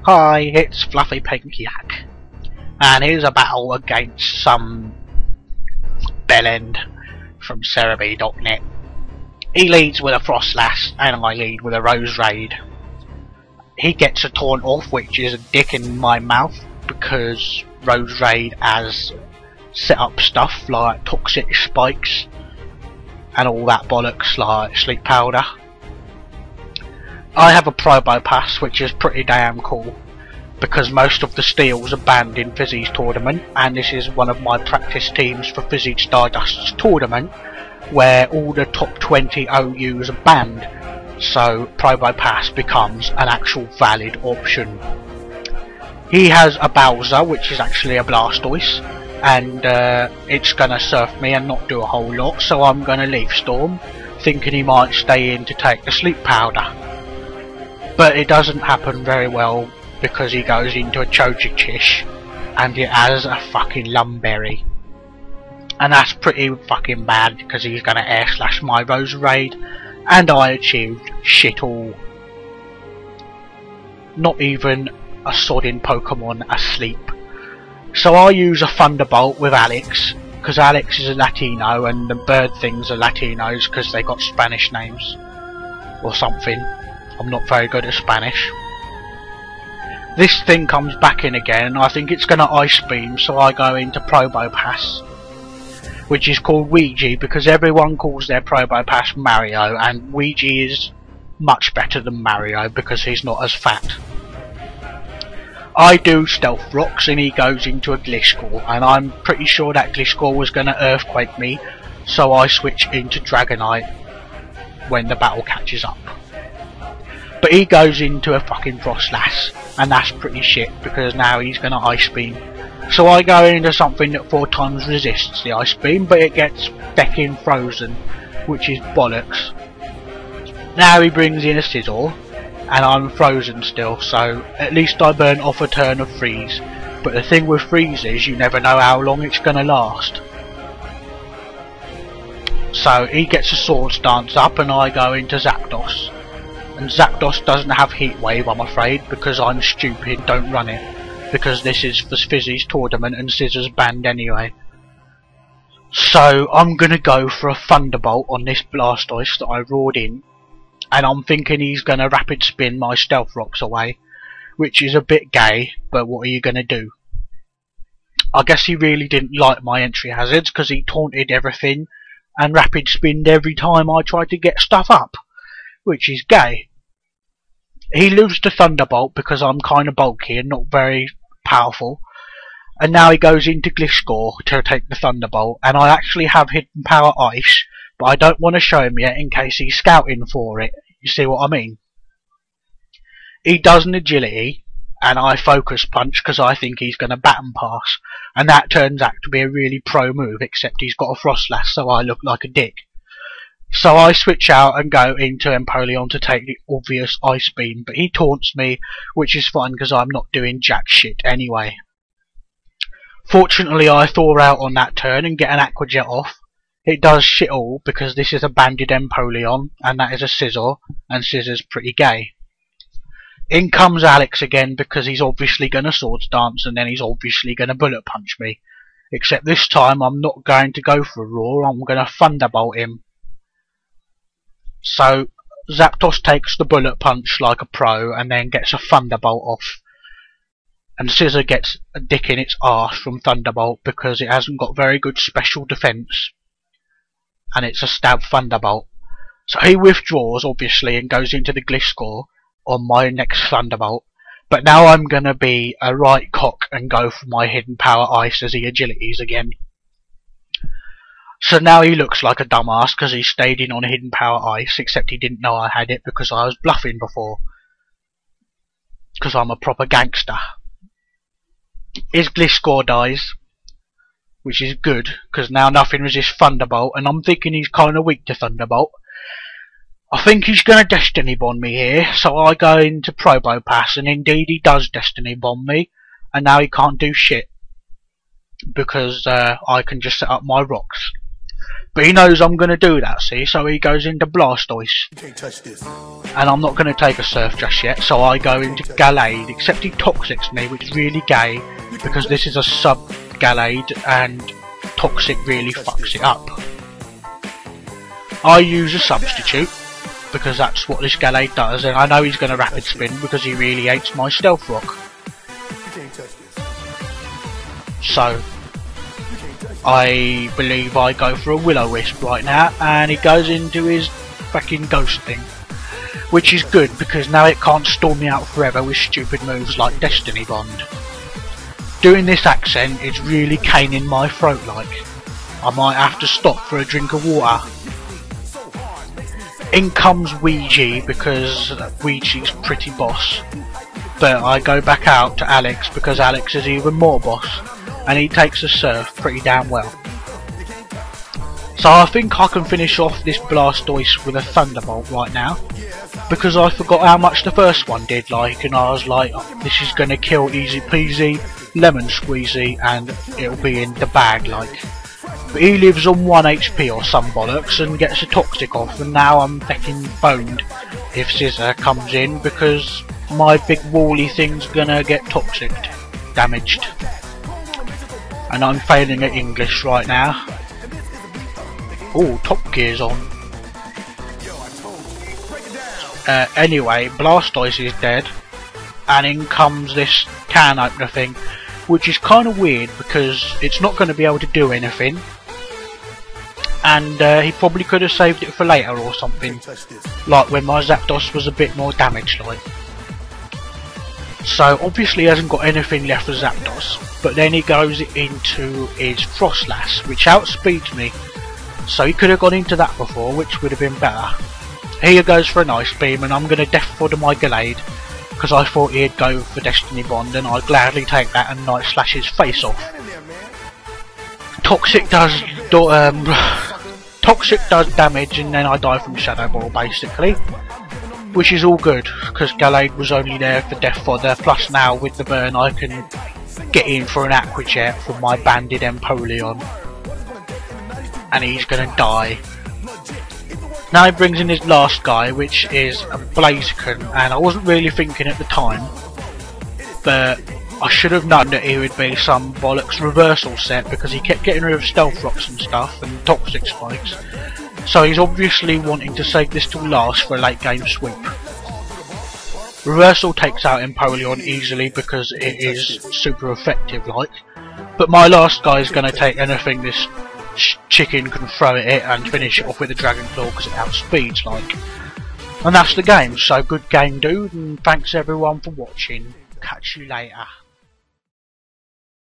Hi, it's FluffyPinkYak, and here's a battle against some bellend from serebii.net. He leads with a Frostlass, and I lead with a Rose Raid. He gets a taunt off, which is a dick in my mouth, because Rose Raid has set up stuff like toxic spikes and all that bollocks like sleep powder. I have a promo pass, which is pretty damn cool, because most of the steals are banned in Fizzy's tournament, and this is one of my practice teams for Fizzy Stardust's tournament, where all the top 20 OUs are banned, so promo pass becomes an actual valid option. He has a Bowser, which is actually a Blastoise, and it's gonna surf me and not do a whole lot, so I'm gonna Leaf Storm, thinking he might stay in to take the sleep powder. But it doesn't happen very well, because he goes into a Chojichish and it has a fucking Lumberry. And that's pretty fucking bad, because he's gonna air slash my Rose Raid, and I achieved shit all. Not even a sodding Pokemon asleep. So I use a Thunderbolt with Alex, because Alex is a Latino and the bird things are Latinos because they got Spanish names. Or something. I'm not very good at Spanish. This thing comes back in again. I think it's gonna Ice Beam, so I go into Promo Pass, which is called Ouija, because everyone calls their Promo Pass Mario, and Ouija is much better than Mario because he's not as fat. I do Stealth Rocks and he goes into a Gliscor, and I'm pretty sure that Gliscor was gonna Earthquake me, so I switch into Dragonite when the battle catches up. But he goes into a fucking Frostlass, and that's pretty shit, because now he's gonna Ice Beam. So I go into something that 4 times resists the Ice Beam, but it gets feckin' frozen, which is bollocks. Now he brings in a Scizor, and I'm frozen still, so at least I burn off a turn of freeze. But the thing with freeze is you never know how long it's gonna last. So he gets a Swords Dance up, and I go into Zapdos. And Zapdos doesn't have Heat Wave, I'm afraid, because I'm stupid, don't run it. Because this is for Fizzy's tournament and Scissors banned anyway. So I'm gonna go for a Thunderbolt on this Blastoise that I roared in. And I'm thinking he's gonna Rapid Spin my Stealth Rocks away. Which is a bit gay, but what are you gonna do? I guess he really didn't like my entry hazards, because he taunted everything and Rapid Spinned every time I tried to get stuff up, which is gay. He loses the Thunderbolt because I'm kinda bulky and not very powerful, and now he goes into Gliscor to take the Thunderbolt, and I actually have Hidden Power Ice, but I don't want to show him yet in case he's scouting for it. You see what I mean? He does an Agility, and I Focus Punch because I think he's going to Baton Pass, and that turns out to be a really pro move, except he's got a Frostlass, so I look like a dick. So I switch out and go into Empoleon to take the obvious Ice Beam, but he taunts me, which is fine because I'm not doing jack shit anyway. Fortunately I thaw out on that turn and get an Aqua Jet off. It does shit all because this is a banded Empoleon and that is a Scizor, and Scissor's pretty gay. In comes Alex again because he's obviously going to Swords Dance and then he's obviously going to Bullet Punch me. Except this time I'm not going to go for a Roar, I'm going to Thunderbolt him. So Zapdos takes the Bullet Punch like a pro and then gets a Thunderbolt off. And Scissor gets a dick in its arse from Thunderbolt because it hasn't got very good special defense. And it's a stab Thunderbolt. So he withdraws obviously and goes into the Gliscor on my next Thunderbolt. But now I'm gonna be a right cock and go for my Hidden Power Ice as he agilities again. So now he looks like a dumbass because he stayed in on Hidden Power Ice, except he didn't know I had it because I was bluffing before. Because I'm a proper gangster. His Gliscor dies, which is good, because now nothing resists Thunderbolt, and I'm thinking he's kinda weak to Thunderbolt. I think he's gonna Destiny Bond me here, so I go into Promo Pass, and indeed he does Destiny Bond me, and now he can't do shit, because I can just set up my rocks. But he knows I'm going to do that, see, so he goes into Blastoise. You can't touch this. And I'm not going to take a Surf just yet, so I go into Gallade, except he Toxics me, which is really gay, because this is a sub-Gallade, and Toxic really fucks it up. I use a substitute, because that's what this Gallade does, and I know he's going to Rapid Spin, because he really hates my Stealth Rock. You can't touch this. So, I believe I go for a Will-O-Wisp right now, and he goes into his fucking Ghost thing. Which is good, because now it can't storm me out forever with stupid moves like Destiny Bond. Doing this accent is really caning my throat like. I might have to stop for a drink of water. In comes Ouija, because Ouija's pretty boss. But I go back out to Alex, because Alex is even more boss. And he takes a Surf pretty damn well. So I think I can finish off this Blastoise with a Thunderbolt right now. Because I forgot how much the first one did, like, and I was like, oh, this is gonna kill easy peasy, lemon squeezy, and it'll be in the bag, like. But he lives on 1 HP or some bollocks and gets a Toxic off, and now I'm fucking boned if Scissor comes in, because my big wally thing's gonna get Toxic damaged. And I'm failing at English right now. Oh, Top Gear's on. Anyway, Blastoise is dead, and in comes this can opener thing, which is kind of weird because it's not going to be able to do anything, and he probably could have saved it for later or something, like when my Zapdos was a bit more damaged like. So obviously he hasn't got anything left for Zapdos, but then he goes into his Frostlass, which outspeeds me, so he could have gone into that before, which would have been better. Here goes for an Ice Beam, and I'm going to Death Fodder my Gallade, because I thought he'd go for Destiny Bond, and I'd gladly take that and Night Slash his face off. Toxic does damage, and then I die from Shadow Ball basically, which is all good, because Gallade was only there for Death Fodder, plus now with the burn I can get in for an Aqua Jet from my banded Empoleon, and he's going to die. Now he brings in his last guy, which is a Blaziken, and I wasn't really thinking at the time, but I should have known that he would be some bollocks reversal set, because he kept getting rid of Stealth Rocks and stuff, and Toxic Spikes, so he's obviously wanting to save this till last for a late game sweep. Reversal takes out Empoleon easily because it is super effective like, but my last guy is going to take anything this chicken can throw at it and finish it off with a Dragon Claw because it outspeeds like. And that's the game, so good game dude, and thanks everyone for watching. Catch you later.